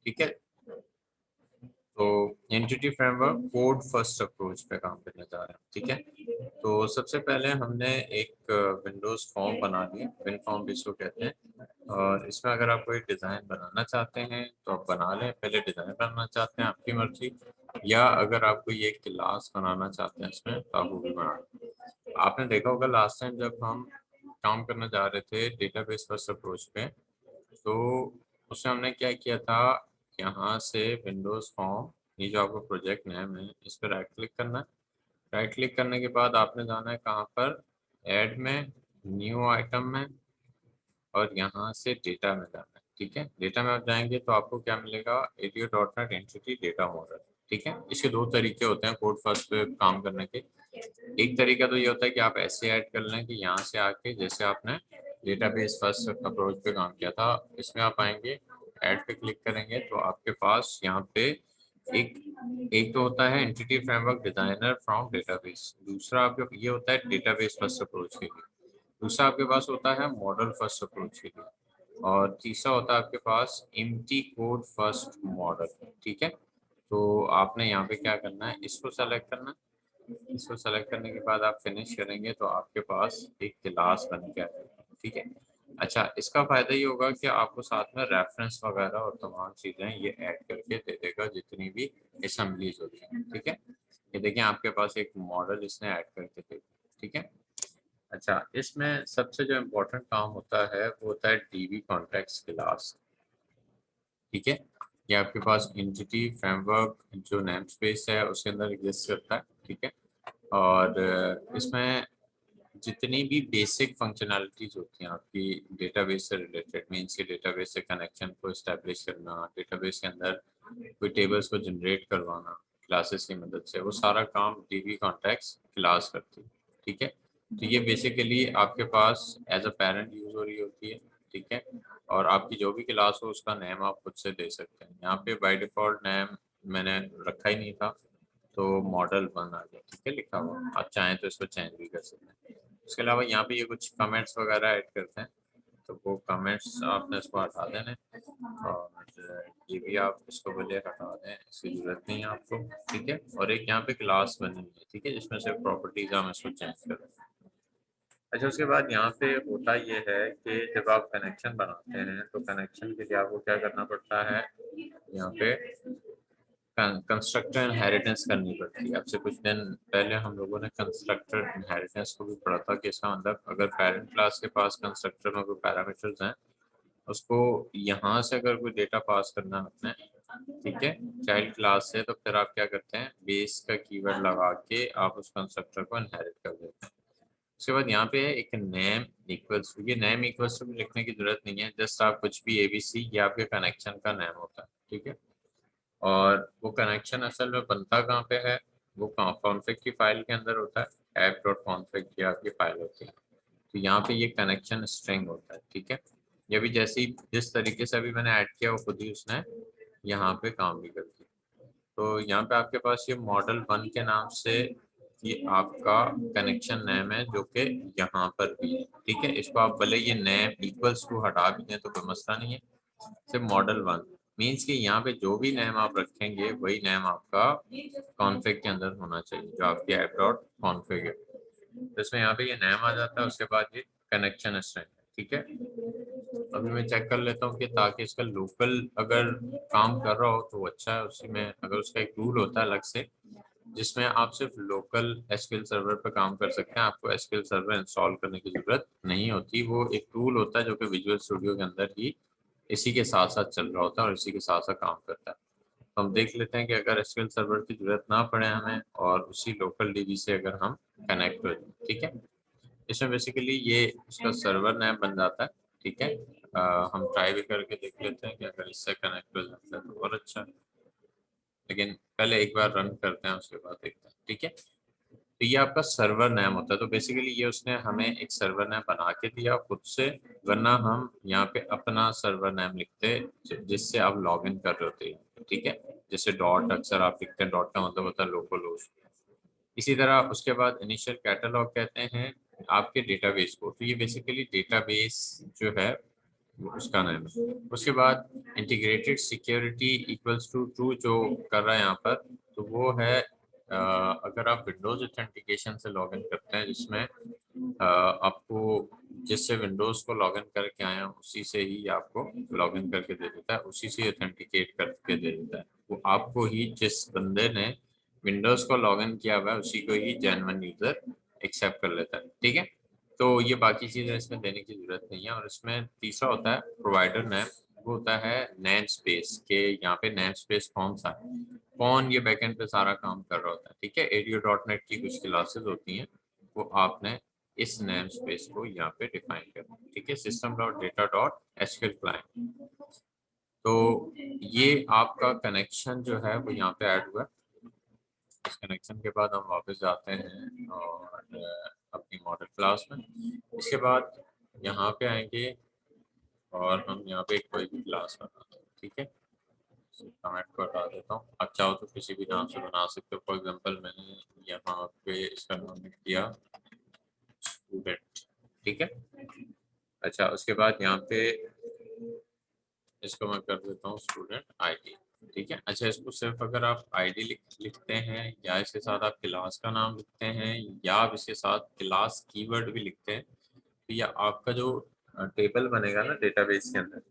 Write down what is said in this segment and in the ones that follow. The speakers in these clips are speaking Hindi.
ठीक है। तो entity framework code first approach पे काम करने जा रहे हैं। ठीक है, तो सबसे पहले हमने एक विंडोज फॉर्म बना लिया, विन फॉर्म भी इसको कहते हैं। और इसमें अगर आप कोई डिज़ाइन बनाना चाहते हैं तो आप बना लें, पहले डिज़ाइन बनाना चाहते हैं आपकी मर्जी, या अगर आप कोई एक क्लास बनाना चाहते हैं इसमें तो आप वो भी बना लें। आपने देखा होगा लास्ट टाइम जब हम काम करने जा रहे थे डेटाबेस फर्स्ट अप्रोच पे, तो उसमें हमने क्या किया था, यहाँ से विंडोज फॉर्म, ये जो आपका प्रोजेक्ट नेम है इस पर राइट क्लिक करना है। राइट क्लिक करने के बाद आपने जाना है कहाँ पर, ऐड में, न्यू आइटम में, और यहाँ से डेटा में जाना है। ठीक है, डेटा में आप जाएंगे तो आपको क्या मिलेगा, audio dot net entity data model. ठीक है, इसके दो तरीके होते हैं कोड फर्स्ट पे काम करने के। एक तरीका तो ये होता है कि आप ऐसे ऐड कर लें कि यहाँ से आके, जैसे आपने डेटाबेस फर्स्ट अप्रोच पे काम किया था, इसमें आप आएंगे, ऐड पे क्लिक करेंगे तो आपके पास यहाँ पे एक एक तो होता है entity framework designer from database, दूसरा आपके ये होता है डेटाबेस फर्स्ट अप्रोच के लिए, दूसरा आपके पास होता है मॉडल फर्स्ट अप्रोच के लिए, और तीसरा होता है आपके पास एम्प्टी कोड फर्स्ट मॉडल। ठीक है, तो आपने यहाँ पे क्या करना है, इसको सेलेक्ट करना है। इसको सेलेक्ट करने के बाद आप फिनिश करेंगे तो आपके पास एक क्लास बन के आ जाएगा। ठीक है, अच्छा, इसका फायदा ये होगा कि आपको साथ में रेफरेंस वगैरह और तमाम चीजें ये ऐड करके दे देगा, जितनी भी असेंबलीज होती हैं। ठीक है, ये देखिए आपके पास एक मॉडल इसने ऐड करके दे दिया। ठीक है, अच्छा, इसमें सबसे जो इम्पोर्टेंट काम होता है वो होता है डीबी कॉन्टेक्स्ट क्लास। ठीक है, ये आपके पास एंटिटी फ्रेमवर्क जो नेम स्पेस है उसके अंदर एग्जिस्ट करता है। ठीक है, और इसमें जितनी भी बेसिक फंक्शनैलिटीज होती हैं आपकी डेटाबेस से रिलेटेड, मीन्स के डेटाबेस से कनेक्शन को इस्टेब्लिश करना, डेटाबेस के अंदर कोई टेबल्स को जनरेट करवाना क्लासेस की मदद से, वो सारा काम डीबी कॉन्टेक्स्ट क्लास करती है। ठीक है, तो ये बेसिकली आपके पास एज अ पेरेंट यूज हो रही होती है। ठीक है, और आपकी जो भी क्लास हो उसका नेम आप खुद से दे सकते हैं। यहाँ पे बाय डिफॉल्ट नेम मैंने रखा ही नहीं था, तो मॉडल बना गया। ठीक है, लिखा हुआ, आप चाहें तो इसको चेंज भी कर सकते हैं। उसके अलावा यहाँ पे ये कुछ कमेंट्स वगैरह ऐड करते हैं, तो वो कमेंट्स आपने इसको हटा देने, और ये भी आप इसको बोले हटा दें, इसकी जरूरत नहीं है आपको। ठीक है, और एक यहाँ पे क्लास बनी हुई है। ठीक है, जिसमें से प्रॉपर्टीज हम इसको चेंज करें। अच्छा, उसके बाद यहाँ पे होता ये है कि जब आप कनेक्शन बनाते हैं तो कनेक्शन के लिए आपको क्या करना पड़ता है, यहाँ पे कंस्ट्रक्टर इनहेरिटेंस करनी पड़ती है। अब से कुछ दिन पहले हम लोगों ने कंस्ट्रक्टर इनहेरिटेंस को भी पढ़ा था कि इसका मतलब अगर पेरेंट क्लास के पास कंस्ट्रक्टर में कोई पैरामीटर्स हैं, उसको यहाँ से अगर कोई डेटा पास करना है अपने, ठीक है, चाइल्ड क्लास से, तो फिर आप क्या करते हैं, बेस का कीवर्ड लगा के आप उस कंस्ट्रक्टर को इनहेरिट कर देते हैं। उसके बाद यहाँ पे है एक नेम इक्वल्स टू, ये नेम इक्वल्स टू भी लिखने की जरूरत नहीं है, जस्ट आप कुछ भी एबीसी, ये आपके कनेक्शन का नेम होता है। ठीक है, और वो कनेक्शन असल में बनता कहाँ पे है, वो कॉन्फ़िग की फाइल के अंदर होता है, ऐप डॉट कॉन्फ़िग की आपकी फाइल होती है। तो यहाँ पे ये कनेक्शन स्ट्रिंग होता है। ठीक है, ये भी जैसे ही जिस तरीके से अभी मैंने ऐड किया वो खुद ही उसने यहाँ पे काम भी कर दिया। तो यहाँ पे आपके पास ये मॉडल 1 के नाम से ये आपका कनेक्शन नेम है, जो कि यहाँ पर भी है। ठीक है, इसको आप भले ये नेम इक्वल्स टू हटा भी दें तो कोई मसला नहीं है, सिर्फ मॉडल 1 मीन्स कि यहाँ पे जो भी नेम आप रखेंगे वही नेम आपका कॉन्फ़िग के अंदर होना चाहिए, जो आपकी ऐप डॉट कॉन्फ़िग है। तो इसमें यहाँ पे ये नेम आ जाता है, उसके बाद ये कनेक्शन स्ट्रिंग। ठीक है, अभी मैं चेक कर लेता हूँ कि ताकि इसका लोकल अगर काम कर रहा हो तो वो अच्छा है। उसी में अगर उसका एक टूल होता है अलग से, जिसमें आप सिर्फ लोकल एसक्यूएल सर्वर पर काम कर सकते हैं, आपको एसक्यूएल सर्वर इंस्टॉल करने की जरूरत नहीं होती। वो एक टूल होता है जो कि विजुअल स्टूडियो के अंदर ही इसी के साथ साथ चल रहा होता है और इसी के साथ साथ काम करता है। तो हम देख लेते हैं कि अगर एसक्यूएल सर्वर की जरूरत ना पड़े हमें, और उसी लोकल डीबी से अगर हम कनेक्ट हो जाए। ठीक है, इसमें बेसिकली ये उसका सर्वर नेम बन जाता है। ठीक है, हम ट्राई भी करके देख लेते हैं कि अगर इससे कनेक्ट हो जाता है तो और अच्छा है, लेकिन पहले एक बार रन करते हैं उसके बाद देखते हैं। ठीक है, तो ये आपका सर्वर नेम होता है। तो बेसिकली ये उसने हमें एक सर्वर नेम बना के दिया खुद से, वरना हम यहाँ पे अपना सर्वर नेम लिखते जिससे आप लॉग इन कर रहे होते हैं। ठीक है, जैसे डॉट अक्सर आप लिखते हैं, डॉट का मतलब होता है लोकल होस्ट। इसी तरह उसके बाद इनिशियल कैटलॉग कहते हैं आपके डेटाबेस को। तो ये बेसिकली डेटाबेस जो है वो उसका नाम है। उसके बाद integrated security equals to true जो कर रहा है यहाँ पर, तो वो है अगर आप विंडोज ऑथेंटिकेशन से लॉगिन करते हैं जिसमें आपको जिससे विंडोज को लॉगिन करके आए हैं उसी से ही आपको लॉगिन करके दे देता है, उसी से ऑथेंटिकेट करके दे देता है। वो आपको ही जिस बंदे ने विंडोज को लॉगिन किया हुआ है उसी को ही जेन्युइन यूजर एक्सेप्ट कर लेता है। ठीक है, तो ये बाकी चीजें इसमें देने की जरूरत नहीं है। और इसमें तीसरा होता है प्रोवाइडर नेम, वो होता है नेम स्पेस के। यहाँ पे नेम स्पेस कौन सा है, कौन ये बैकएंड पे सारा काम कर रहा होता है। ठीक है, ADO.NET की कुछ क्लासेस होती हैं, वो आपने इस नेम स्पेस को यहाँ पे डिफाइन करना है। ठीक है, system.data.sql क्लाइंट। तो ये आपका कनेक्शन जो है वो यहाँ पे ऐड हुआ है। इस कनेक्शन के बाद हम वापस जाते हैं और अपनी मॉडल क्लास में। इसके बाद यहाँ पे आएंगे और हम यहाँ पे कोई भी क्लास बनाते हैं। ठीक है, कमेंट को हटा देता हूँ, आप चाहो तो किसी भी नाम से बना सकते हो। फॉर एग्जांपल मैंने यहाँ पे इसका नाम किया स्टूडेंट। ठीक है, अच्छा उसके बाद यहाँ पे इसको मैं कर देता हूँ स्टूडेंट आईडी। ठीक है, अच्छा इसको सिर्फ अगर आप आईडी लिखते हैं या इसके साथ आप क्लास का नाम लिखते हैं या आप इसके साथ क्लास कीवर्ड भी लिखते हैं, तो या आपका जो टेबल बनेगा ना डेटाबेस के अंदर,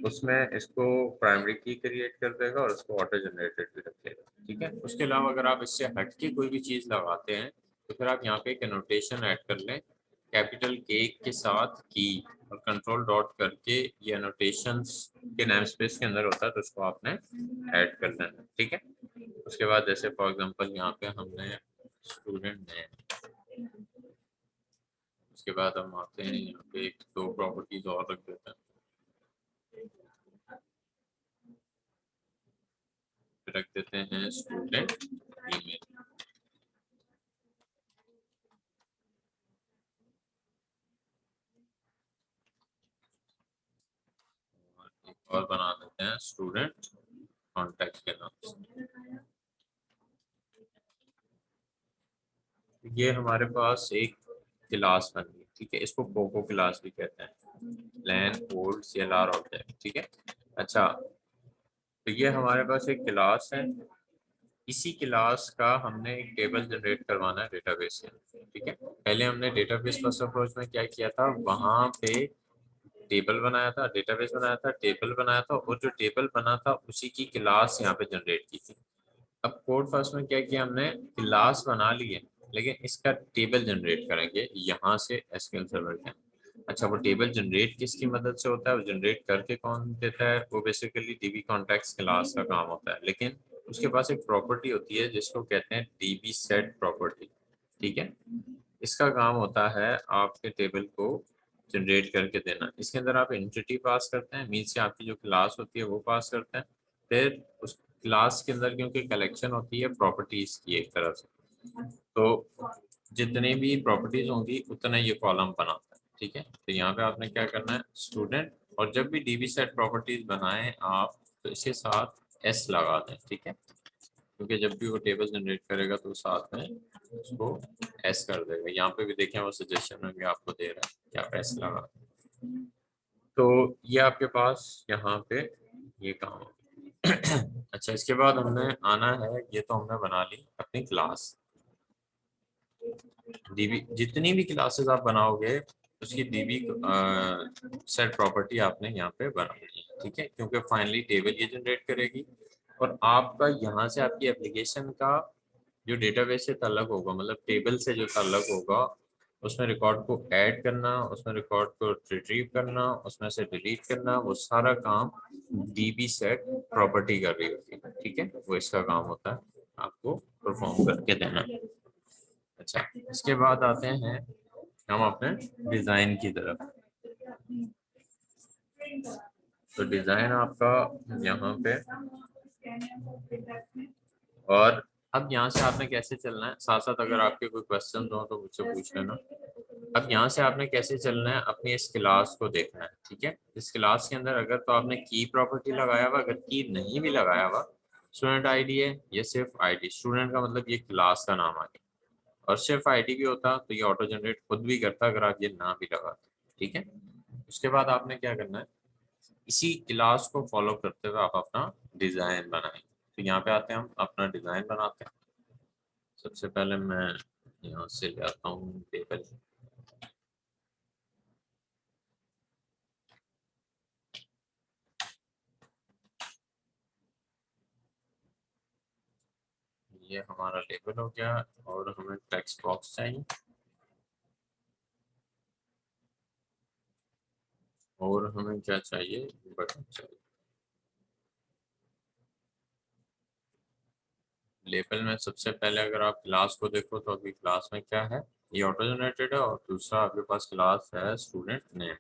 उसमें इसको प्राइमरी की क्रिएट कर देगा और उसको ऑटो जनरेटेड भी रख देगा। ठीक है, उसके अलावा अगर आप इससे हटके कोई भी चीज लगाते हैं तो फिर आप यहाँ पे एक एनोटेशन ऐड कर लें कैपिटल के के साथ की, और कंट्रोल डॉट करके ये एनोटेशंस के नेम स्पेस के अंदर होता है, तो उसको आपने ऐड कर लेना। ठीक है, उसके बाद जैसे फॉर एग्जांपल यहाँ पे हमने स्टूडेंट नेम, उसके बाद हम आते हैं यहाँ पे एक दो प्रॉपर्टीज और रख देते हैं, रख देते हैं स्टूडेंट ईमेल। और बना देते हैं स्टूडेंट कॉन्टैक्ट के नाम से। ये हमारे पास एक क्लास बन गई। ठीक है, इसको पोको क्लास भी कहते हैं, लैन पोर्ट CLR ऑब्जेक्ट। ठीक है, अच्छा तो ये हमारे पास एक क्लास है, इसी क्लास का हमने एक टेबल जनरेट करवाना है डेटाबेस से। ठीक है, पहले हमने डेटाबेस फर्स्ट अप्रोच में क्या किया था, वहां पे टेबल बनाया था, डेटाबेस बनाया था, टेबल बनाया था, और जो टेबल बना था उसी की क्लास यहाँ पे जनरेट की थी। अब कोड फर्स्ट में क्या किया हमने, क्लास बना ली है लेकिन इसका टेबल जनरेट करेंगे यहाँ से SQL सर्वर के। अच्छा वो टेबल जनरेट किसकी मदद से होता है, वो जनरेट करके कौन देता है, वो बेसिकली DB कॉन्टेक्स्ट क्लास का काम होता है, लेकिन उसके पास एक प्रॉपर्टी होती है जिसको कहते हैं DB सेट प्रॉपर्टी। ठीक है, इसका काम होता है आपके टेबल को जनरेट करके देना। इसके अंदर आप एंटिटी पास करते हैं, मीन्स से आपकी जो क्लास होती है वो पास करते हैं। फिर उस क्लास के अंदर क्योंकि कलेक्शन होती है प्रॉपर्टीज की एक तरह से, तो जितनी भी प्रॉपर्टीज होंगी उतना ये कॉलम बनाता है। ठीक है, तो यहाँ पे आपने क्या करना है स्टूडेंट, और जब भी DB सेट प्रॉपर्टीज बनाएं आप तो इसके साथ S लगा दें। ठीक है, क्योंकि जब भी वो टेबल जनरेट करेगा तो साथ में उसको S कर देगा। यहाँ पे भी देखें वो सजेशन में भी आपको दे रहा है कि आप S लगा दें। तो ये आपके पास यहाँ पे ये काम हो। अच्छा इसके बाद हमने आना है, ये तो हमने बना ली अपनी क्लास। DB जितनी भी क्लासेस आप बनाओगे उसकी DB सेट प्रॉपर्टी आपने यहाँ पे बनानी है। ठीक है, क्योंकि फाइनली टेबल ये जनरेट करेगी, और आपका यहाँ से आपकी एप्लीकेशन का जो डेटाबेस से ताल्लुक होगा, मतलब टेबल से जो ताल्लुक होगा, उसमें रिकॉर्ड को ऐड करना, उसमें रिकॉर्ड को रिट्रीव करना, उसमें से डिलीट करना, वो सारा काम DB सेट प्रॉपर्टी कर रही होती है। ठीक है, वो इसका काम होता है आपको परफॉर्म करके देना। अच्छा इसके बाद आते हैं हम अपने डिजाइन की तरफ। तो डिजाइन आपका यहाँ पे, और अब यहाँ से आपने कैसे चलना है, साथ साथ अगर आपके कोई क्वेश्चन हो तो मुझसे पूछ लेना। अब यहाँ से आपने कैसे चलना है, अपनी इस क्लास को देखना है। ठीक है, इस क्लास के अंदर अगर तो आपने की प्रॉपर्टी लगाया हुआ, अगर की नहीं भी लगाया हुआ, स्टूडेंट आईडी है, ये सिर्फ आईडी, स्टूडेंट का मतलब ये क्लास का नाम आ गया, और सिर्फ आईडी भी होता तो ये ऑटो जनरेट खुद भी करता अगर आप ये ना भी लगाते। ठीक है, उसके बाद आपने क्या करना है, इसी क्लास को फॉलो करते हुए आप अपना डिजाइन बनाएंगे। तो यहाँ पे आते हैं, हम अपना डिजाइन बनाते हैं। सबसे पहले मैं यहाँ से ले आता हूँ टेबल। ये हमारा लेबल हो गया और हमें टेक्स्ट बॉक्स चाहिए और हमें क्या चाहिए, बटन चाहिए। लेबल में सबसे पहले अगर आप क्लास को देखो तो अभी क्लास में क्या है, ये ऑटो जनरेटेड है और दूसरा आपके पास क्लास है स्टूडेंट नेम।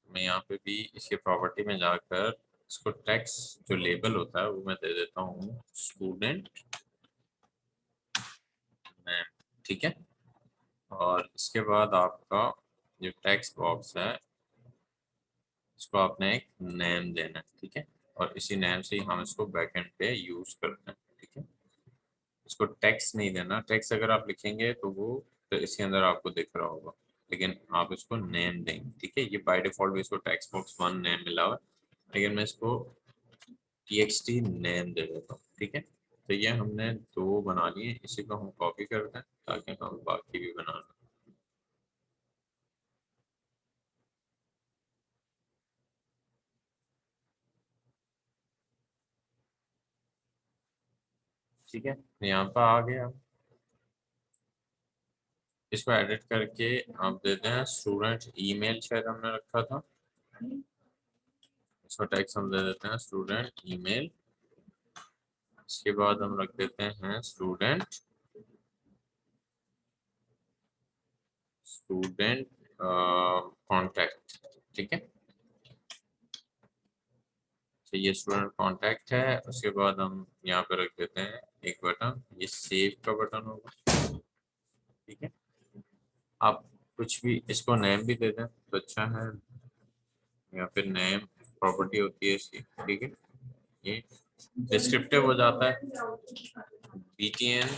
मैं यहाँ पे भी इसके प्रॉपर्टी में जाकर इसको टेक्स्ट जो लेबल होता है वो मैं दे देता हूँ स्टूडेंट नेम, ठीक है। और इसके बाद आपका जो टेक्स्ट बॉक्स है इसको आपने एक नेम देना है, ठीक है। और इसी नेम से ही हम इसको बैकएंड पे यूज करते हैं, ठीक है। इसको टेक्स्ट नहीं देना, टेक्स्ट अगर आप लिखेंगे तो वो तो इसके अंदर आपको दिख रहा होगा, लेकिन आप इसको नेम देंगे, ठीक है। ये बाय डिफॉल्ट भी इसको टेक्स्ट बॉक्स 1 नेम मिला हुआ है, लेकिन मैं इसको txt नेम दे देता हूँ, ठीक है। तो ये हमने दो बना लिए, इसी को हम कॉपी करते हैं ताकि हम बाकी भी बना लें। ठीक है, तो यहाँ पर आ गया। इसको एडिट करके आप देते हैं स्टूडेंट ईमेल, शायद हमने रखा था। इसको टेक्स्ट हम दे देते हैं स्टूडेंट ईमेल। इसके बाद हम रख देते हैं स्टूडेंट स्टूडेंट कॉन्टैक्ट, ठीक है। तो ये स्टूडेंट कॉन्टैक्ट है। उसके बाद हम यहाँ पे रख देते हैं एक बटन, ये सेव का बटन होगा, ठीक है। आप कुछ भी इसको नेम भी दे दें तो अच्छा है, या फिर नेम प्रॉपर्टी होती है इसकी, ठीक है। ये डिस्क्रिप्टिव हो जाता है, btn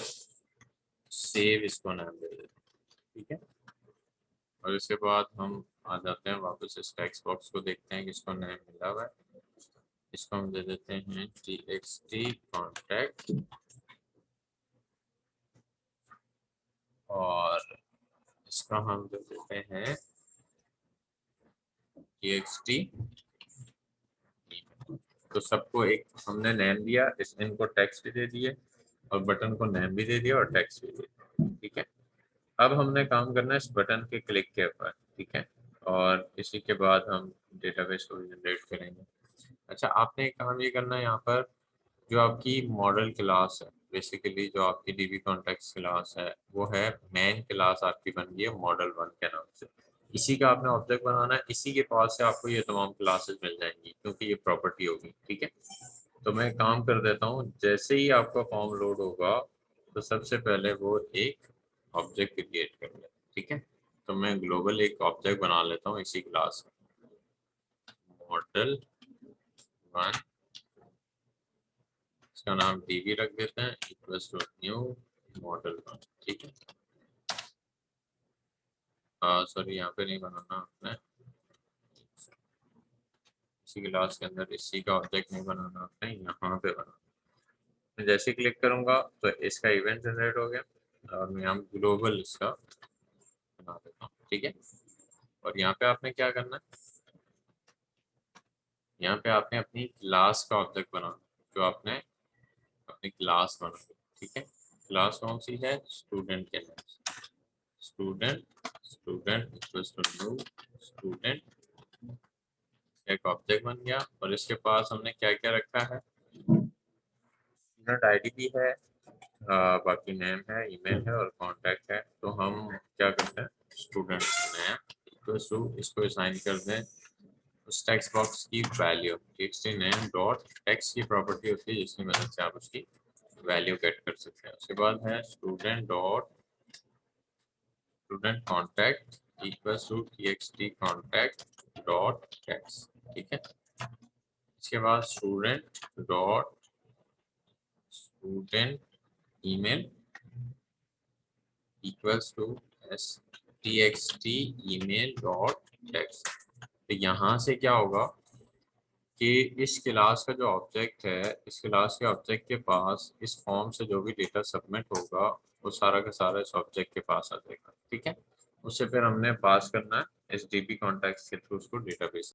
सेव इसको नाम दे देते हैं, ठीक है। और इसके बाद हम आ जाते हैं वापस इस टेक्स्ट बॉक्स को, देखते हैं कि इसको नाम मिला हुआ है। इसको हम दे देते हैं txt कॉन्टैक्ट और इसका हम दे देते हैं txt। तो सबको एक हमने नेम दिया, इस इनको टेक्स्ट भी दे दिए और बटन को नेम भी दे दिया और टेक्स्ट भी दे दिया, ठीक है। अब हमने काम करना है इस बटन के क्लिक के ऊपर, ठीक है। और इसी के बाद हम डेटाबेस को जनरेट करेंगे। अच्छा, आपने एक काम ये करना है यहाँ पर, जो आपकी मॉडल क्लास है, बेसिकली जो आपकी डीबी कॉन्टेक्स्ट क्लास है वो है मेन क्लास आपकी बन गई है मॉडल 1 के नाम से। इसी का आपने ऑब्जेक्ट बनाना है, इसी के पास से आपको ये तमाम क्लासेस मिल जाएंगी क्योंकि ये प्रॉपर्टी होगी, ठीक है। तो मैं काम कर देता हूँ, जैसे ही आपका फॉर्म लोड होगा तो सबसे पहले वो एक ऑब्जेक्ट क्रिएट कर ले, ठीक है। तो मैं ग्लोबल एक ऑब्जेक्ट बना लेता हूँ इसी क्लास का, मॉडल 1। इसका नाम डीबी रख देते हैं, इक्वल्स टू न्यू मॉडल 1, ठीक है। सॉरी, यहाँ पे नहीं बनाना आपने, इसी क्लास के अंदर इसी का ऑब्जेक्ट नहीं बनाना आपने, यहाँ पे बनाना। मैं जैसे ही क्लिक करूंगा तो इसका इवेंट जनरेट हो गया और मैं यहाँ ग्लोबल इसका बना देता हूँ, ठीक है। और यहाँ पे आपने क्या करना है, यहाँ पे आपने अपनी क्लास का ऑब्जेक्ट बनाना, जो आपने अपनी क्लास बनाई, ठीक है। क्लास कौन सी है, स्टूडेंट के नाम, student student equals to new student, एक ऑब्जेक्ट बन गया। और इसके पास हमने क्या क्या रखा है, स्टूडेंट आईडी भी है, बाकी नेम है, ईमेल है और कांटेक्ट है। तो हम क्या करते हैं, स्टूडेंट नेम इक्वल्स टू, इसको असाइन कर दें उस टेक्स्ट बॉक्स की value, txt name dot text की प्रॉपर्टी होती है जिसकी मदद से आप उसकी वैल्यू गेट कर सकते हैं। उसके बाद है student dot student contact equals to txt contact dot text, ठीक है। इसके बाद student dot student email equals to txt email dot text, तो यहाँ से क्या होगा कि इस क्लास का जो ऑब्जेक्ट है, इस क्लास के ऑब्जेक्ट के पास इस फॉर्म से जो भी डेटा सबमिट होगा वो सारा का सारा इस ऑब्जेक्ट के पास आ जाएगा। ठीक है, उससे फिर हमने पास करना है इस डीबी कॉन्टेक्स्ट के थ्रू उसको डेटाबेस।